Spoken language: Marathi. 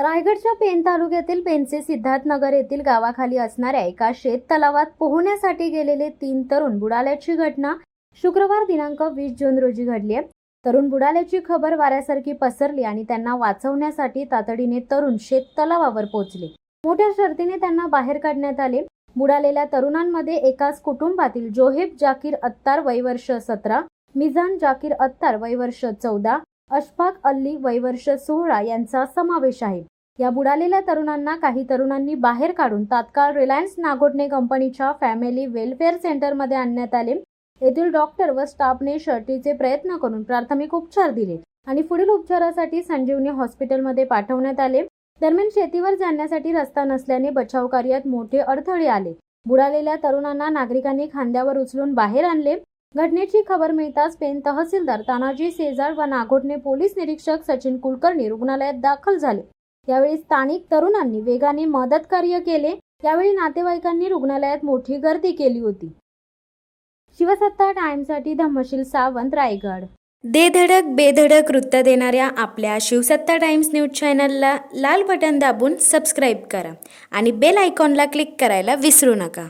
रायगडच्या पेण तालुक्यातील पेणचे सिद्धार्थनगर येथील गावाखाली असणाऱ्या एका शेत तलावात पोहण्यासाठी गेलेले 3 तरुण बुडाल्याची घटना शुक्रवार दिनांक 20 जून रोजी घडली आहे। तरुण बुडाल्याची खबर वाऱ्यासारखी पसरली आणि त्यांना वाचवण्यासाठी तातडीने तरुण शेत तलावावर पोहोचले। मोठ्या शर्तीने त्यांना बाहेर काढण्यात आले। बुडालेल्या तरुणांमध्ये एकाच कुटुंबातील जोहेब जाकीर अत्तार वय वर्ष 17, मिजान जाकीर अत्तार वय वर्ष 14, अशफाक अल्ली वय वर्ष 16 यांचा समावेश आहे। या बुडालेल्या तरुणांना काही तरुणांनी बाहेर काढून तात्काळ रिलायन्स नागोठणे कंपनीच्या फॅमिली वेलफेअर सेंटरमध्ये आणण्यात आले। येथील डॉक्टर व स्टाफने शर्थीचे प्रयत्न करून प्राथमिक उपचार दिले आणि पुढील उपचारासाठी संजीवनी हॉस्पिटलमध्ये पाठवण्यात आले। दरम्यान शेतीवर जाण्यासाठी रस्ता नसल्याने बचाव कार्यात मोठे अडथळे आले। बुडालेल्या तरुणांना नागरिकांनी खांद्यावर उचलून बाहेर आणले। घटनेची खबर मिळताच पेण तहसीलदार तानाजी सेजाळ व नागोठणे पोलीस निरीक्षक सचिन कुलकर्णी रुग्णालयात दाखल झाले। यावेळी स्थानिक तरुणांनी वेगाने मदत कार्य केले। यावेळी नातेवाईकांनी रुग्णालयात मोठी गर्दी केली होती। शिवसत्ता टाइम्ससाठी धम्मशील सावंत, रायगड। दे धडक बेधडक वृत्त देणाऱ्या आपल्या शिवसत्ता टाइम्स न्यूज चॅनलला लाल बटन दाबून सबस्क्राईब करा आणि बेल आयकॉनला क्लिक करायला विसरू नका।